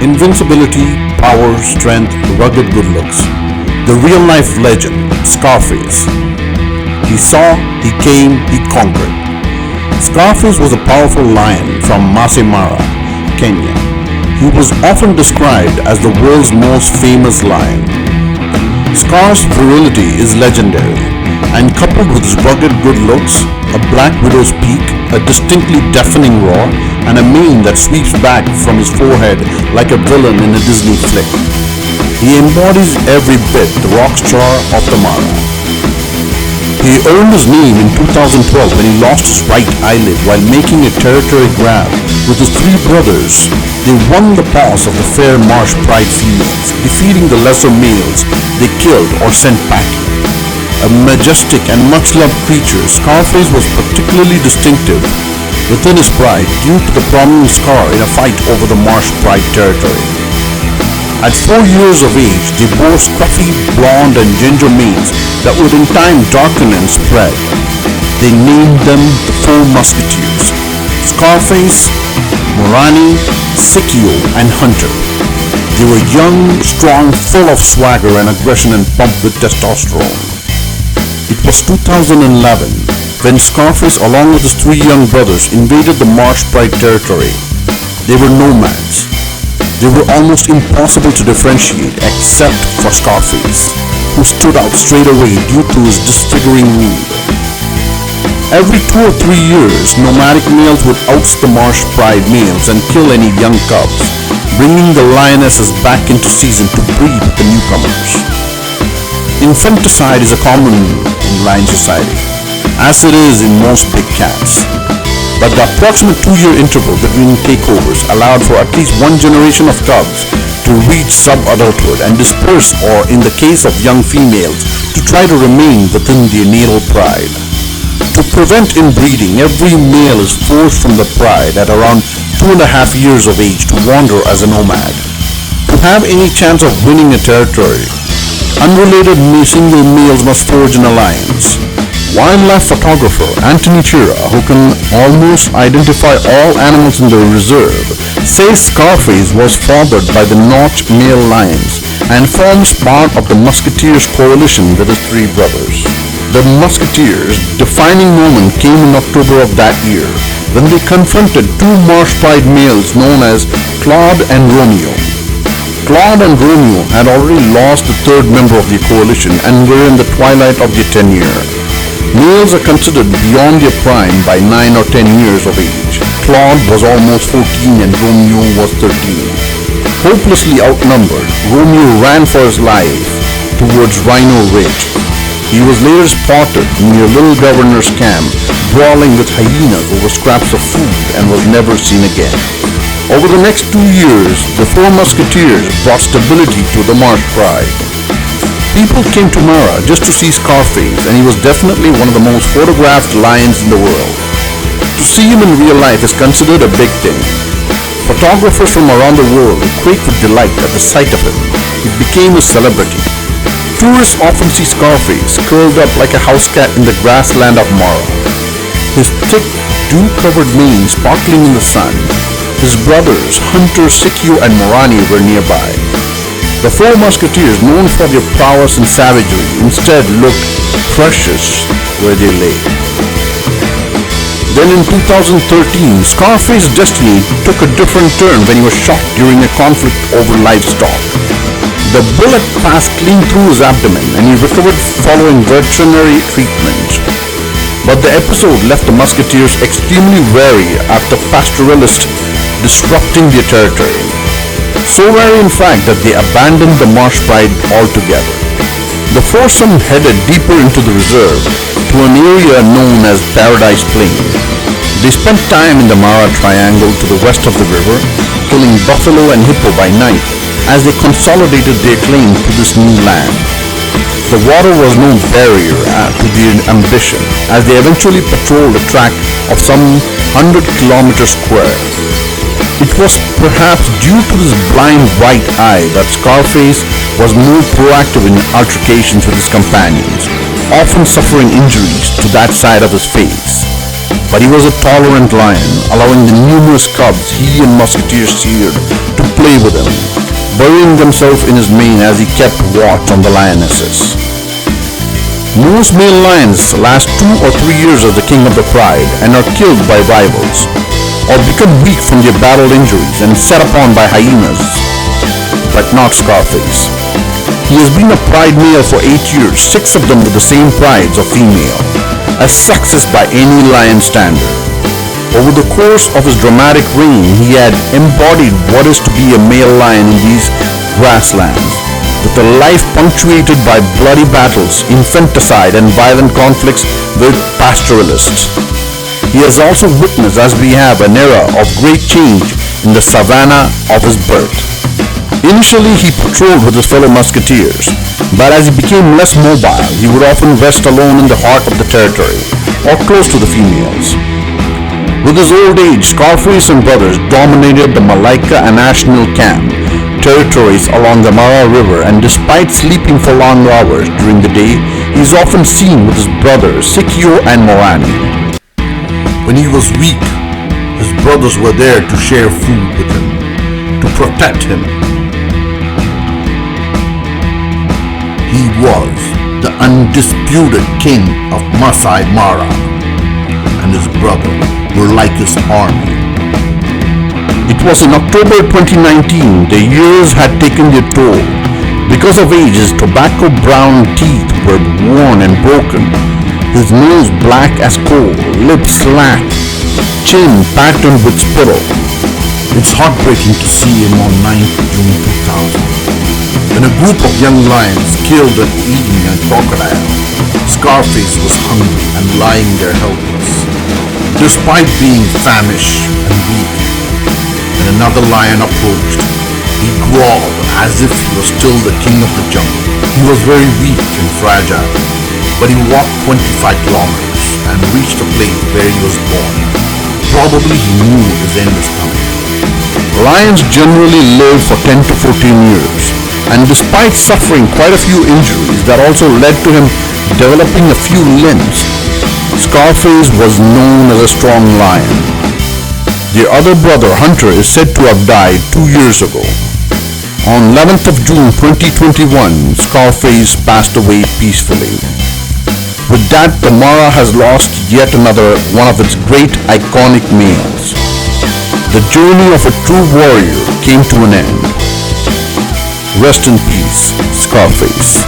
Invincibility, power, strength, rugged good looks. The real-life legend, Scarface. He saw, he came, he conquered. Scarface was a powerful lion from Masai Mara, Kenya. He was often described as the world's most famous lion. Scar's virility is legendary, and coupled with his rugged good looks, a black widow's peak, a distinctly deafening roar, and a mane that sweeps back from his forehead like a villain in a Disney flick. He embodies every bit the rock star of the Mara. He earned his name in 2012 when he lost his right eyelid while making a territory grab with his three brothers. They won the paws of the fair marsh pride females, defeating the lesser males they killed or sent packing. A majestic and much-loved creature, Scarface was particularly distinctive within his pride due to the prominent scar in a fight over the marsh pride territory. At 4 years of age, they bore scruffy, blonde and ginger manes that would in time darken and spread. They named them the Four Musketeers: Scarface, Morani, Sikio, and Hunter. They were young, strong, full of swagger and aggression and pumped with testosterone. It was 2011 when Scarface, along with his three young brothers, invaded the Marsh Pride territory. They were nomads. They were almost impossible to differentiate except for Scarface, who stood out straight away due to his disfiguring wound. Every 2 or 3 years, nomadic males would oust the Marsh Pride males and kill any young cubs, bringing the lionesses back into season to breed with the newcomers. Infanticide is a common in lion society, as it is in most big cats. But the approximate 2-year interval between takeovers allowed for at least one generation of cubs to reach sub-adulthood and disperse, or in the case of young females, to try to remain within their natal pride. To prevent inbreeding, every male is forced from the pride at around 2.5 years of age to wander as a nomad. To have any chance of winning a territory, unrelated single males must forge an alliance. Wildlife photographer Anthony Chira, who can almost identify all animals in the reserve, says Scarface was fathered by the notch male lions and forms part of the Musketeers coalition with his three brothers. The Musketeers' defining moment came in October of that year when they confronted two Marsh Pride males known as Claude and Romeo. Claude and Romeo had already lost the third member of the coalition and were in the twilight of their tenure. Males are considered beyond their prime by 9 or 10 years of age. Claude was almost 14 and Romeo was 13. Hopelessly outnumbered, Romeo ran for his life towards Rhino Ridge. He was later spotted near Little Governor's camp, brawling with hyenas over scraps of food, and was never seen again. Over the next 2 years, the Four Musketeers brought stability to the Marsh Pride. People came to Mara just to see Scarface, and he was definitely one of the most photographed lions in the world. To see him in real life is considered a big thing. Photographers from around the world quake with delight at the sight of him. He became a celebrity. Tourists often see Scarface curled up like a house cat in the grassland of Mara, his thick, dew-covered mane sparkling in the sun. His brothers, Hunter, Sikio, and Morani, were nearby. The Four Musketeers, known for their prowess and savagery, instead looked precious where they lay. Then in 2013, Scarface's destiny took a different turn when he was shot during a conflict over livestock. The bullet passed clean through his abdomen and he recovered following veterinary treatment. But the episode left the Musketeers extremely wary after pastoralists disrupting their territory. So wary in fact that they abandoned the Marsh Pride altogether. The foursome headed deeper into the reserve to an area known as Paradise Plain. They spent time in the Mara Triangle to the west of the river, killing buffalo and hippo by night as they consolidated their claim to this new land. The water was no barrier to their ambition as they eventually patrolled a tract of some 100 kilometers square. It was perhaps due to this blind white eye that Scarface was more proactive in altercations with his companions, often suffering injuries to that side of his face. But he was a tolerant lion, allowing the numerous cubs he and Musketeers seared to play with him. flung themselves in his mane as he kept watch on the lionesses. Most male lions last 2 or 3 years as the king of the pride and are killed by rivals, or become weak from their battle injuries and set upon by hyenas. But not Scarface. He has been a pride male for 8 years, 6 of them with the same prides of female, a success by any lion standard. Over the course of his dramatic reign, he had embodied what is to be a male lion in these grasslands, with a life punctuated by bloody battles, infanticide and violent conflicts with pastoralists. He has also witnessed, as we have, an era of great change in the savannah of his birth. Initially, he patrolled with his fellow musketeers, but as he became less mobile, he would often rest alone in the heart of the territory, or close to the females. With his old age, Scarface and brothers dominated the Malaika and National Cant territories along the Mara River, and despite sleeping for long hours during the day, he is often seen with his brothers Sikio and Morani. When he was weak, his brothers were there to share food with him, to protect him. He was the undisputed king of Masai Mara, and his brother were like his army. It was in October 2019. The years had taken their toll. Because of age, his tobacco-brown teeth were worn and broken, his nose black as coal, lips slack, chin patterned with spittle. It's heartbreaking to see him on 9th June 2000. When a group of young lions killed and eaten a crocodile, Scarface was hungry and lying there helpless. Despite being famished and weak, when another lion approached, he growled as if he was still the king of the jungle. He was very weak and fragile, but he walked 25 kilometers and reached the place where he was born. Probably he knew his end was coming. Lions generally live for 10 to 14 years, and despite suffering quite a few injuries that also led to him developing a few limbs, Scarface was known as a strong lion. Their other brother, Hunter, is said to have died 2 years ago. On 11th of June 2021, Scarface passed away peacefully. With that, the Mara has lost yet another one of its great iconic males. The journey of a true warrior came to an end. Rest in peace, Scarface.